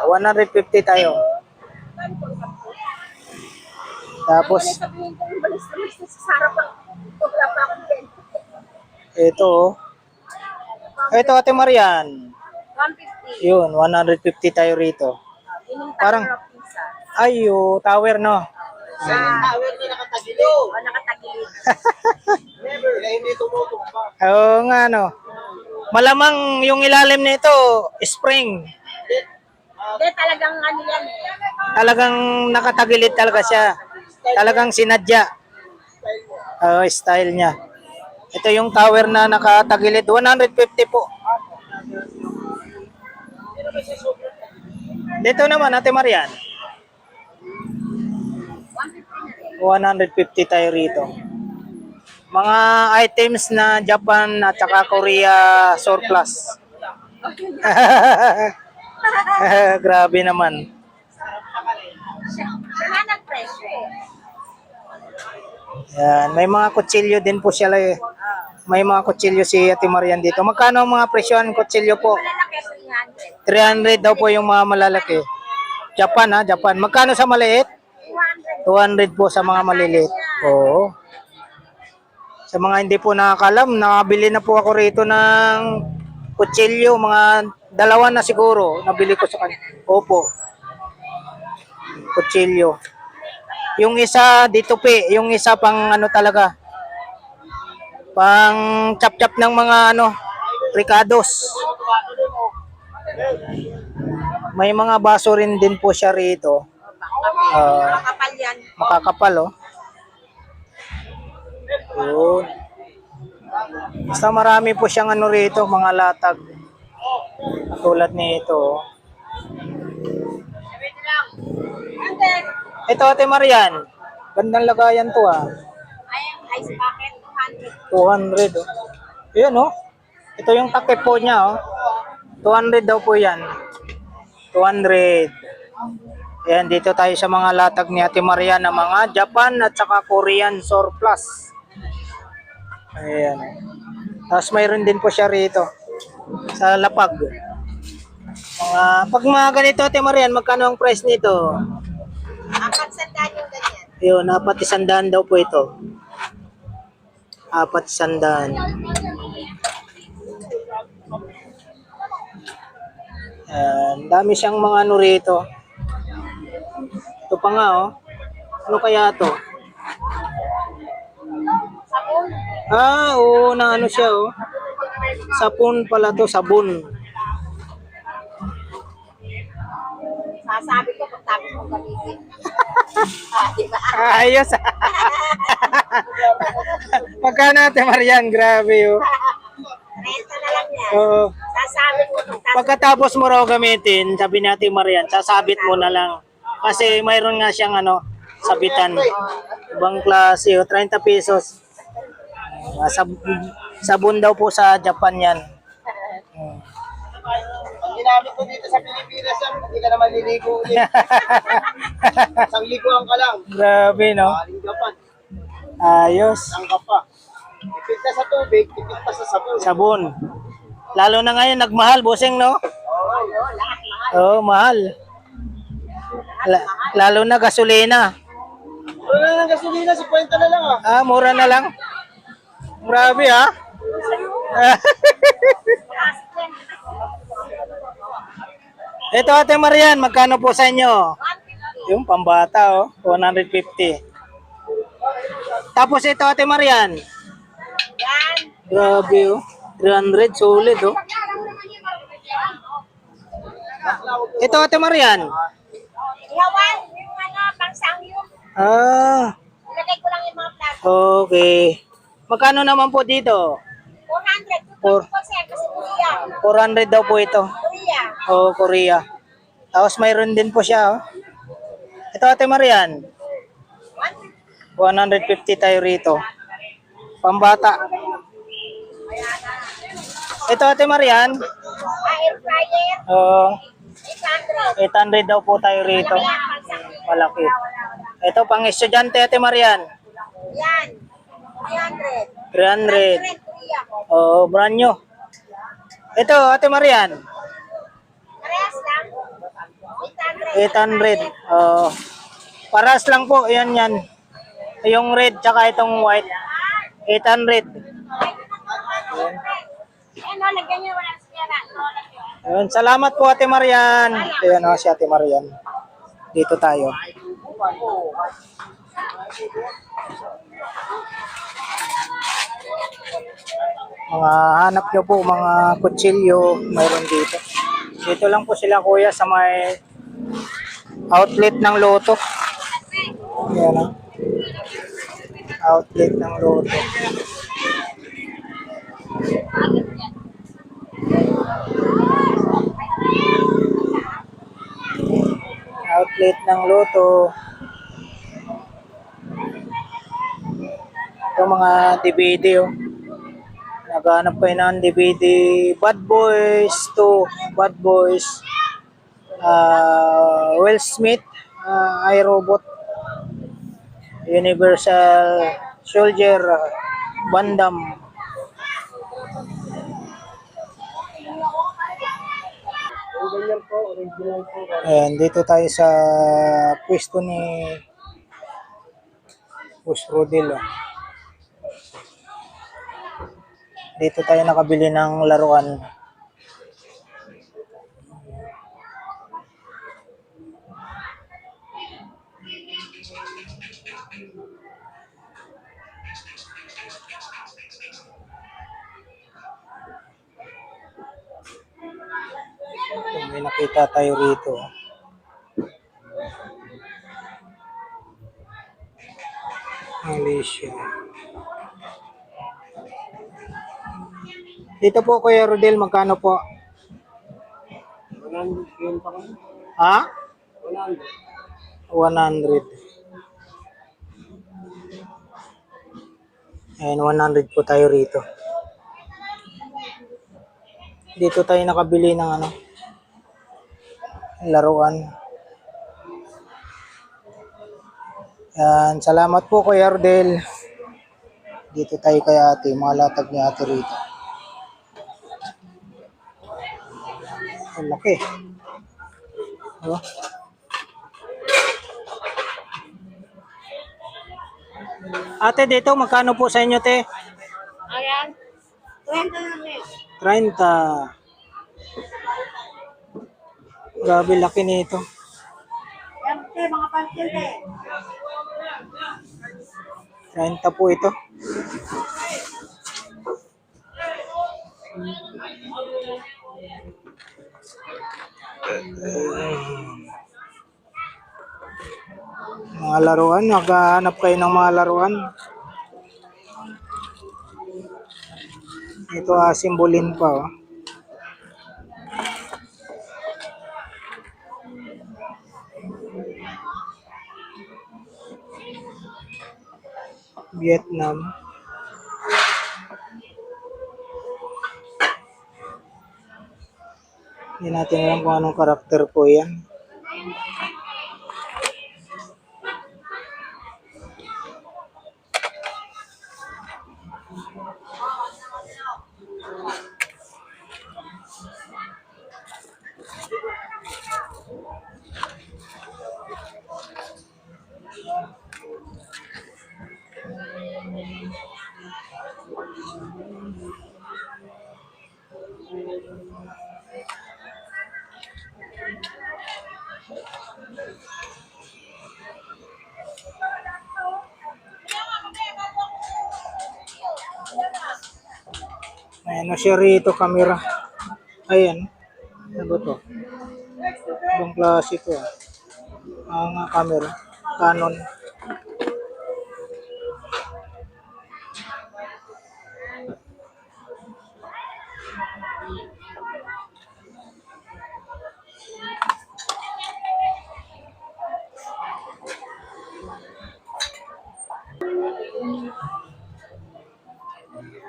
150 tayo. Tapos, Sabihin ko yung balis-balis na sa sarap ang wala pa akong bento. ito. Ito, Ate Marian. 150. Yun, 150 tayo rito. Yung Parang- tower of pizza. Ayo, tower, no? Tower na nakatagilo. O nakatagilid. Never. Kaya hindi tumutumba. Oo nga, no? Malamang yung ilalim nito, spring. Hindi, talagang ano yan. Talagang nakatagilid talaga siya. Talagang sinadya. Style niya. Ito yung tower na nakatagilid. 150 po. Dito naman, Ate Marian. 150 tayo rito. Mga items na Japan at saka Korea surplus. Grabe naman. Siya nga nag-presyo eh. Yan, may mga kutsilyo din po siya. May mga kutsilyo si Ate Marian dito. Magkano ang mga presyon kutsilyo po? Malalaki 300. 300 daw po yung mga malalaki. Japan, Japan. Magkano sa maliit? 200. 200 po sa mga maliliit. Oo. Sa mga hindi po nakakalam, nakabili na po ako rito ng kutsilyo, mga dalawa na siguro, nabili ko sa kanya. Opo. Kutsilyo. Yung isa dito yung isa pang talaga. Pang chap-chap ng mga ricados. May mga baso rin din po siya rito. Makapal yan. Makakapal, oh. Yun. Basta marami po siyang rito, mga latag. Tulad nito, oh. Ito, Ate Marian. Gandang lagayan to, ah. Ayan, ice bucket, 200, 200. oh. Yun, oh. Ito yung takip po niya, oh. 200 daw po yan. 200. Ayan, dito tayo sa mga latag ni Ate Marian na mga Japan at saka Korean surplus. Ayan. Tapos mayroon din po siya rito sa lapag. Pag mga ganito, Ate Marian, magkano ang price nito? Apat sandaan yung ganyan. Yun, 400 daw po ito. 400. Dami siyang mga rito. Ito pa nga, oh. Ano kaya to? Ah, oo, na ano siya, oh. Sapon pala to, sabon. Sasabi ko kung tapos mo gamitin. Diba? Ayos. Magkano Ate Marian? Grabe, oh. Renta na lang yan. Oo. Sasabi ko kung tapos. Pagkatapos mo raw gamitin, sabi ni Ate Marian, sasabit mo na lang. Kasi mayroon nga siyang ano, sabitan. Ibang klase, oh, 30 pesos. Sabon daw po sa Japan yan. Ang ginamit ko dito sa Pilipinas, hindi ka na maliligo ulit. Isang liguan ka lang. Grabe, no? Aling Japan. Ayos. Ang ka pa. Ipit na sa tubig, ipit pa sa sabon. Sabon. Lalo na ngayon, nagmahal, bossing, no? Oo, mahal. Lalo na gasolina. Wala ng gasolina, 50 na lang ah. Ah, mura na lang. Grabe, ha? Ito, Ate Marian, magkano po sa inyo? Yung pambata, oh, 150. Tapos ito, Ate Marian. Yan. Grabe, oh. 300, solid, oh. Ito, Ate Marian. Ihawan, yung ano, pangsang yun. Ah, Ilagay ko lang yung mga plato. okay. Magkano naman po dito? 400. Four. Tutupo siya kasi Korea. 400 daw po ito. Korea. Oh, Korea. Tapos mayroon din po siya, oh. Ito, Ate Marian. 150 tayo rito. Pambata. Ito, Ate Marian. Air fryer, Oh, 800. 800 daw po tayo rito. Yan, pangsang yun. Malaki. Ito, pang estudyante, Ate Marian. Yan. 300. 300. Korea. Oh, brand new. Ito, Ate Marian. Parehas lang. 800. Oh, paras lang po. Yan, yan. Yung red, tsaka itong white. 800. Ano, lagyan niyo walang siyara. Ayun, salamat po Ate Marian. Ayun o, si Ate Marian. Dito tayo. Mga hanap nyo po, mga kutsilyo, mayroon dito. Dito lang po sila kuya sa may outlet ng Lotto. Ayan o. Outlet ng Lotto. Outlet ng Lotto. Ito mga DVD oh. Naghanap kayo ng DVD. Bad Boys 2. Bad Boys. Will Smith. iRobot. Universal Soldier. Van Damme. Ayan, dito tayo sa pwesto ni Boss Rodel. Oh. Dito tayo nakabili ng laruan. May nakita tayo rito. Malaysia. Dito po Kuya Rodel, magkano po? 100 pa kayo. Ha? 100. 100. Ayan, 100 po tayo rito. Dito tayo nakabili ng ano, laruan. Yan, salamat po Kuya Rodel. Dito tayo kay ate, mga latag ni ate rito. Ang laki. Oh. Ate, dito, magkano po sa inyo, te? Ayan. 20 na rin. 30. Grabe, laki nito. Yan, mga pansin, 30 po ito. Mga laruan, naghahanap kayo ng mga laruan. Ito simbolin pa. Oh. Vietnam. Hindi natin alam kung anong karakter po yan. Ayan na siya rito, camera. Ayan. Ano ba to? Ibang klase to. Ang camera. Canon.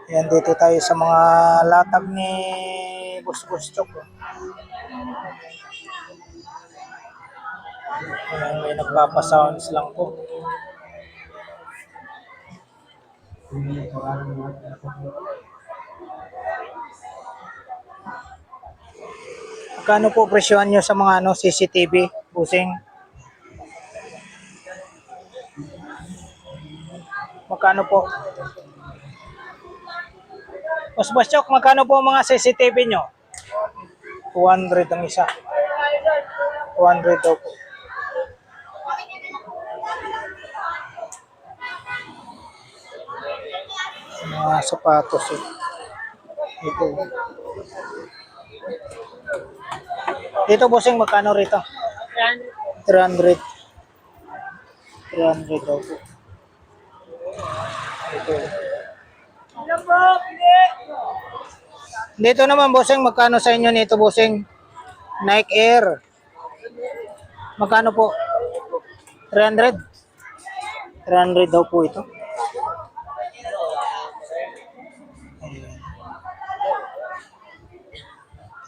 Ayan, dito tayo sa mga latag ni Boss Chok. Ayan, may nagpapasounds lang po. Magkano po presyohan nyo sa mga CCTV, busing? Magkano po? Boss Chok, magkano po ang mga CCTV nyo? 200 ang isa. 200 daw po. Mga sapatos eh. Ito. Dito bossing, magkano rito? 300. 300 daw po. Ito. Dito naman bossing, magkano sa inyo nito bossing? Nike Air. Magkano po? 300? 300 daw po ito.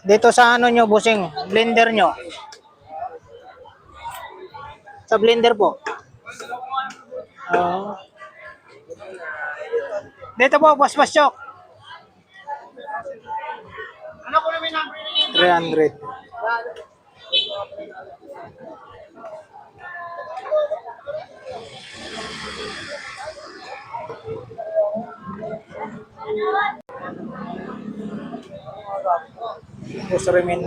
Dito sa ano nyo bossing, blender nyo. Sa blender po. Dito po, Boss Chok. Ano ko namin number? 300. Boss Remin.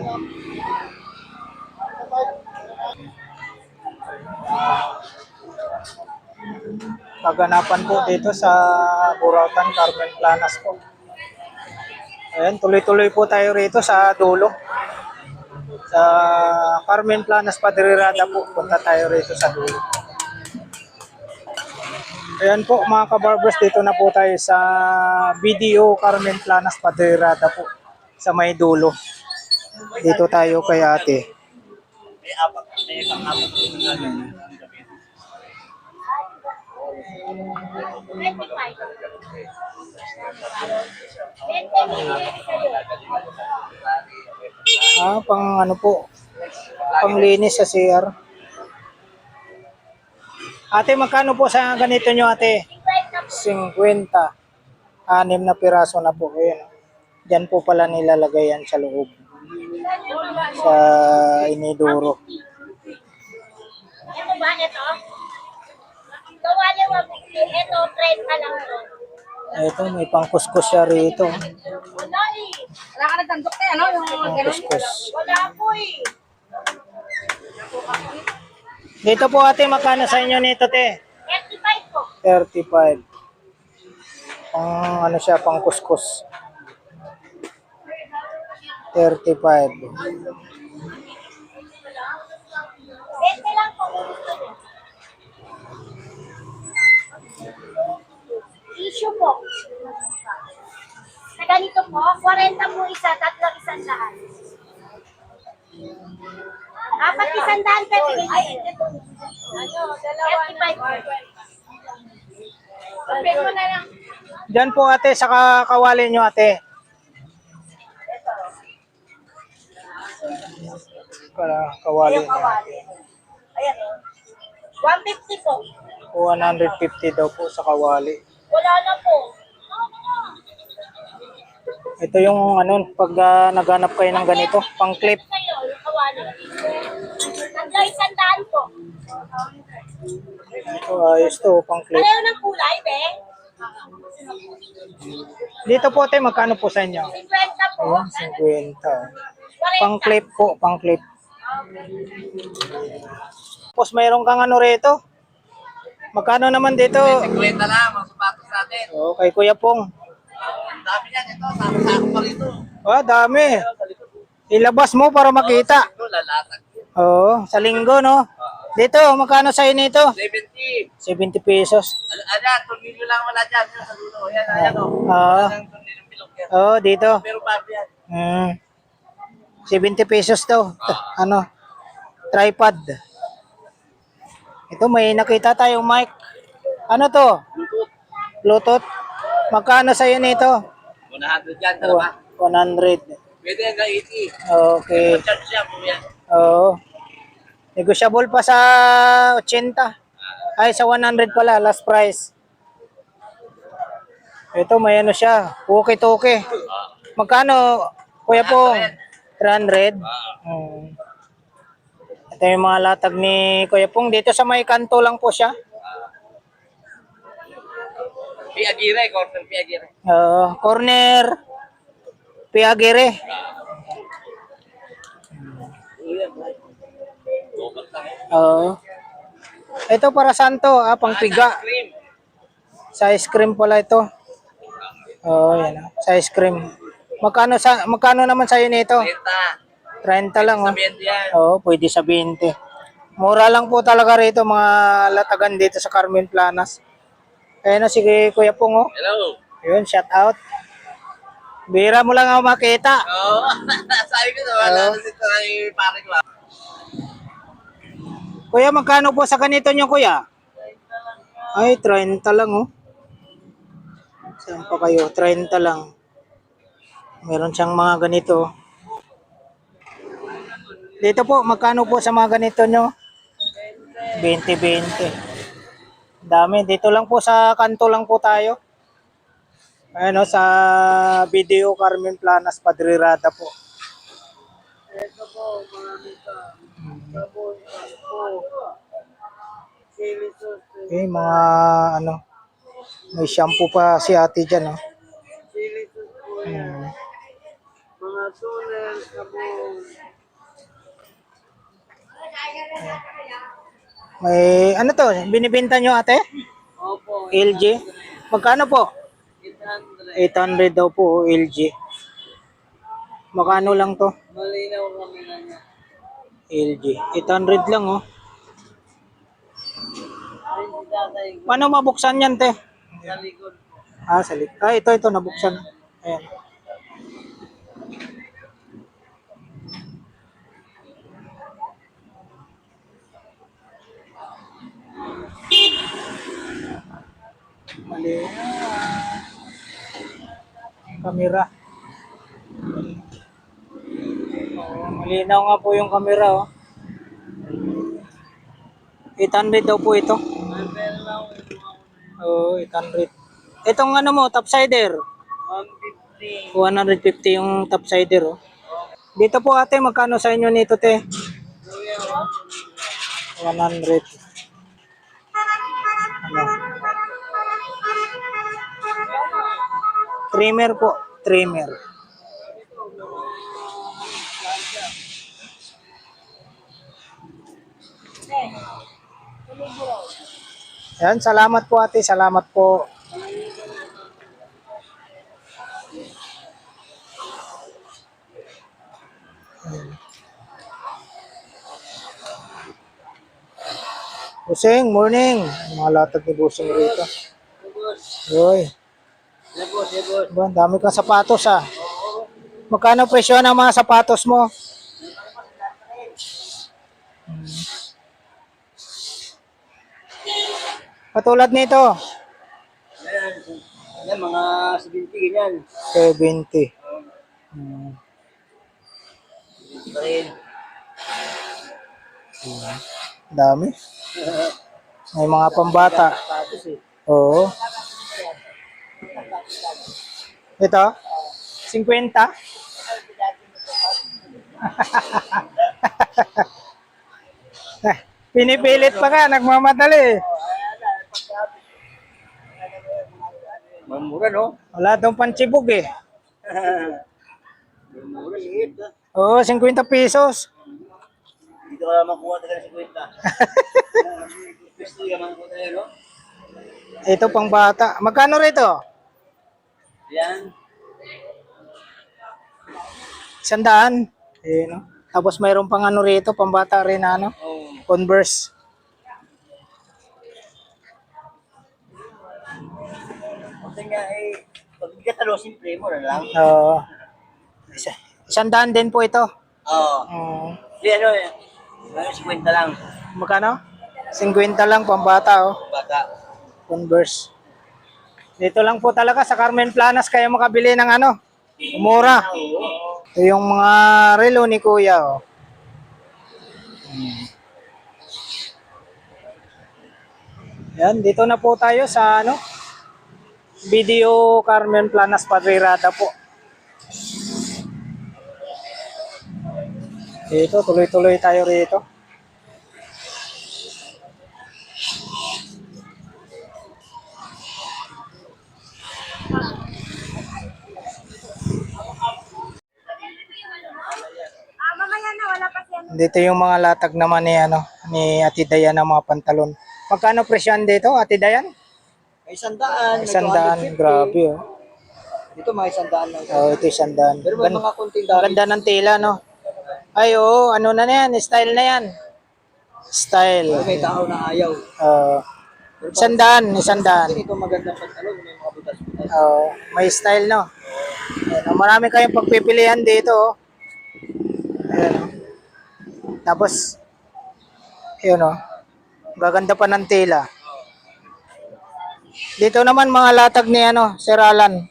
Kaganapan po dito sa Burautan, Carmen Planas po. Ayan, tuloy-tuloy po tayo rito sa dulo. Sa Carmen Planas, Padrirada po. Punta tayo rito sa dulo. Ayan po mga kabarbers, dito na po tayo sa BDO Carmen Planas, Padrirada po. Sa may dulo. Dito tayo kay ate. Pang ano po, panglinis sa CR. Ate, magkano po sa ganito nyo ate? 50. 6 na piraso na po. Ayan. Diyan po pala nilalagay yan sa loob. Sa iniduro. Ito ba? Ito? Gawa niya mabukli. Ito, 30 lang to. Ito, may pangkuskus siya rito. Wala eh. Wala ka nagtandok tayo, ano? Yung mga ganun. Pangkuskus. Wala po eh. Dito po ate, magkano sa inyo nito te? 35 po. 35. Pang ano siya, pangkuskus. 35. 20 lang po kung gusto niyo. Issue po. Sa ganito po, 40 po isa, tatlong 100. Apat 100 pero ay, ito. Ano, dalawa 35. Kapit mo na lang. Diyan po ate, sa kawali nyo ate. Kawali Ayun, nyo. kawali. Ayan o. 150 po. 150 daw po sa kawali. Wala na po. Ito yung ano, pag naghanap kayo ng ganito, pang clip. Kayo, yung kawali. Tatlo 100 po. Ito ayos to, pang clip. Pareho ng kulay, be? Dito po ate, magkano po sa inyo? 50 po. Ayun, 50. 40. Pang clip po, pang clip. Tapos mayroon kang ano rito? Magkano naman dito? 50 lang, mga sapatos natin. Oh, kay Kuya Pong. Ang dami yan, ito. Sama-sama pa rito. Ah, dami. Ilabas mo para makita. Ito, lalatag. Oo, sa linggo, no? Dito, magkano sa'yo nito? 70. 70 pesos. Ayan, tornilyo lang wala dyan. Yan, sa dulo. Ayan, ayan o. Ah, Ayan, tornilyo bilog yan. oo, dito. Pero paano yan? 70 pesos to. Ano? Tripod. Ito, may nakita tayong mic. Ano to? Bluetooth. Magkano sa'yo nito? 100 yan, dalawa. 100. Pwede hanggang 80. Okay. Charge siya po yan. Oo. Negotiable pa sa 80. Ay, sa 100 pala, last price. Ito, may ano siya. Tuki-tuki. Magkano, Kuya Pong? 300. Ito yung mga latag ni Kuya Pong. Dito sa may kanto lang po siya. Piagire, corner Piagire. Corner. Piagere. Oo. Ito para saan to? Pang piga. Cream. Sa ice cream pala ito. Oo, yan. Sa ice cream. Magkano naman sa'yo nito? 30. 30 lang, oh. Sabihin yan. Oo, pwede sa 20. Mura lang po talaga rito mga latagan dito sa Carmen Planas. Ayun na, sige Kuya Pong, oh. Hello. Yun, shout out. Bira mo lang ako makita. Oo. Sabi ko naman, Oo. dito ay paring lang. Kuya, magkano po sa ganito nyo, Kuya? Ay, 30 lang, oh. Saan pa kayo? 30 lang. Meron siyang mga ganito. Dito po, magkano po sa mga ganito nyo? 20-20. Dami. Dito lang po sa kanto lang po tayo. Ano, sa Video Carmen Planas, Padrirada po. Ito po, marami ka. Sabon, Okay, mga ano, may shampoo pa si ate dyan, oh. Chili sauce po yan. Mga tuner, sabon. May, ano to, binibenta nyo ate? Opo, LG? Magkano po? 800. 800 daw po, LG. Magkano lang to? Malinaw kami na niya. LG. 800 lang, oh. Ay, si tatay ko Paano mabuksan yan, te? sa likod. Sa likod. Ito, nabuksan. Ayan. Mali. Kamera. Malinaw nga po yung kamera, oh. 800 daw po ito. Ay, pero lang, Oo, 800. Itong ano mo, topsider. 150. 150 yung topsider, oh. Dito po ate, magkano sa inyo nito, te? 100. Ano? Trimmer po, trimmer. Yan, salamat po ate, salamat po. Busing, morning. Mga latag ni Busing rito. Uy, Yan boss, yan boss. ba, ang dami kang sapatos ah. Magkano presyo ng mga sapatos mo? Katulad nito, Yan, yan mga 70 ganyan. 70. Hmm. Pa rin. Dami. May mga pambata. Sapatos eh. Oo. Ito? 50? Pinipilit pa ka, nagmamadali. Mamura no? Wala daw panchibog eh. Mamura, liit ah. Oo, 50 pesos. Dito ka makuha talaga sa kwenta. Gusto ka makuha talaga no? Ito pang bata. Magkano rito? Yan. 100. Eh, no? Tapos mayroon pang ano rito, pang bata rin na ano, Oh. Converse. Kasi nga eh, pag hindi ka talo, simple mo na lang. Oo. 100 din po ito. Oo. Hindi ano eh. Ano, 50 lang. Magkano? 50 lang pang bata oh. Bata. Converse. Dito lang po talaga sa Carmen Planas kayo makabili ng ano, mura. Ito yung mga relo ni Kuya oh. Yan, dito na po tayo sa ano, Video Carmen Planas Padrirada po. Dito, tuloy-tuloy tayo rito. Mamaya na, wala pa siya. Dito yung mga latag naman ni ano, ni Ate Dayan ng mga pantalon. Magkano presyon dito, Ate Dayan? May 100, may 100, 250. grabe oh. Dito mga 100 lang. Oh, ito 100. Pero may mga kunting Ang dami. ganda ng tela, no? Ay, oo, ano na yan, style na yan. Style. May tao na ayaw. Pero 100, 100. ito magandang pantalon, may mga butas-butas. May style, no? Ayan, marami kayong pagpipilian dito, oh. Ayan, oh. Tapos, yun, oh. Gaganda pa ng tela. Dito naman mga latag ni ano, Sir Alan.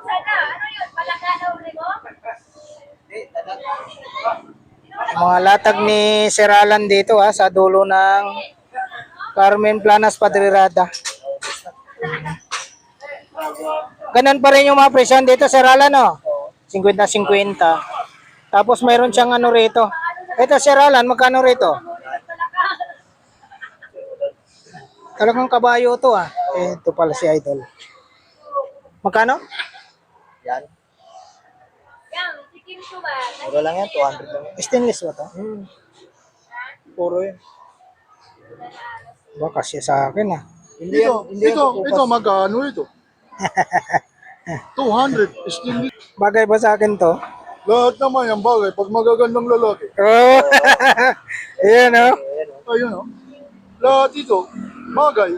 Sana, ano yun? Palaka na uli mo? Mga latag ni Sir Alan dito ha, sa dulo ng Carmen Planas Padrirada. Ganun pa rin yung mga presyon dito, Sir Alan, no? 50-50. Tapos mayroon siyang ano rito. Ito, Sir Alan, magkano rito? Talagang kabayo to ah. Ito pala si Idol. Magkano? Yan. Yan, si Kim Chu ba? Mura lang yan, 200 lang yan. Stainless ba to? Puro yan. Ba, kasi sa akin ah. Hindi Ito magkano ito? 200. Stainless. Bagay ba sa akin to? Lahat naman yung bagay. Pag magagandang lalaki. Oh! Ayan oh. Ayun o. Lahat ito, bagay.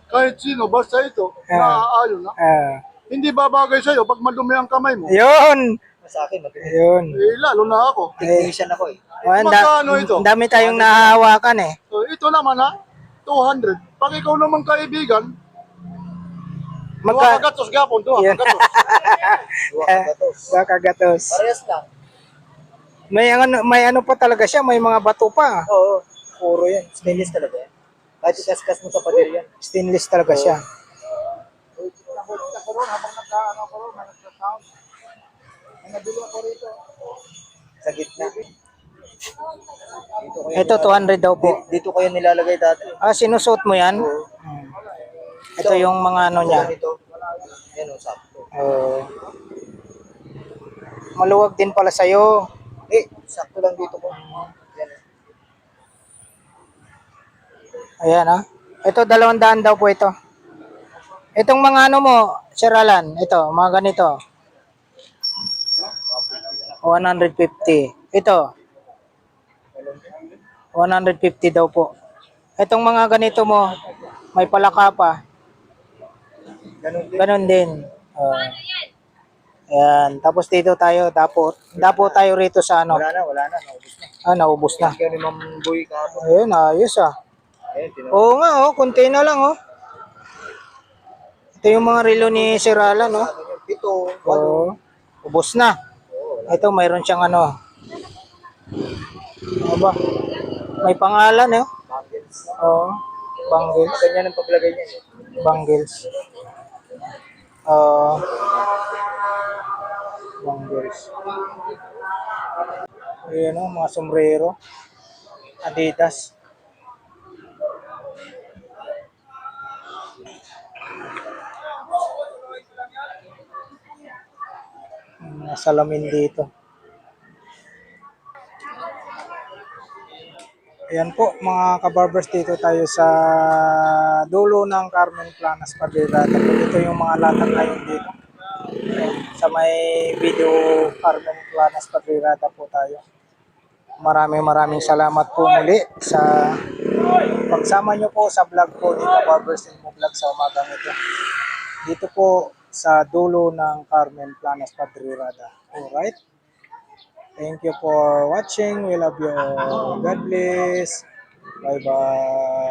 Kahit sino, basta ito, naaayon na. Hindi babagay sa'yo pag madumi ang kamay mo. Yun! Sa akin, matuloy. Ayun. Eh, lalo na ako. Technician ako eh. Oh, Magkano ito? ang dami tayong nahahawakan eh. So, ito naman ha, 200. Pag ikaw naman kaibigan, Magka... gatos gapon, Yan. gatos. Baka gatos. Parehas lang. May ano pa talaga siya, may mga bato pa. Oo. Puro yan. Stainless talaga yan. Kahit ikaskas mo sa pader yan. Stainless talaga siya. Sa gitna. Ito 200 daw po. Dito ko yan nilalagay dati. Ah, sinusuot mo yan? Ito yung mga ano niya. Dito. Yan o, sakto. Maluwag din pala sa'yo. Sakto lang dito ko. Yan. Ayan ah. Ito 200 daw po ito. Itong mga ano mo, Sir Alan, ito, mga ganito. 150. Ito, 150 daw po. Itong mga ganito mo, may palaka pa. Ganon din. Ayan. Tapos dito tayo, dapo tayo rito sa ano. Wala na. Naubos na. Naubos na. Kaya ni Ma'am Boy kahapon. Ayun, ayos ah. Oo nga, konti na lang oh. Ito yung mga relo ni Sir Alan, no? Ito, Oo. Ubos na. Ito, mayroon siyang ano. Ano ba? May pangalan eh. bangles. Oo. Bangles. Ganyan ang paglagay niya. Bangles. Oo. Bangles. Ayan o, mga sombrero. Adidas. Mga salamin dito. Ayan po mga kabarbers, dito tayo sa dulo ng Carmen Planas Padrilata. Ito yung mga latag ngayon dito. Ayan, sa may video Carmen Planas Padrilata po tayo. Maraming salamat po muli sa pagsama nyo po sa vlog po ni Kabarbers Elmo Vlog sa umagang ito. Dito po sa dulo ng Carmen Planas Padrilata. Alright? Thank you for watching. We love you all. God bless. Bye-bye.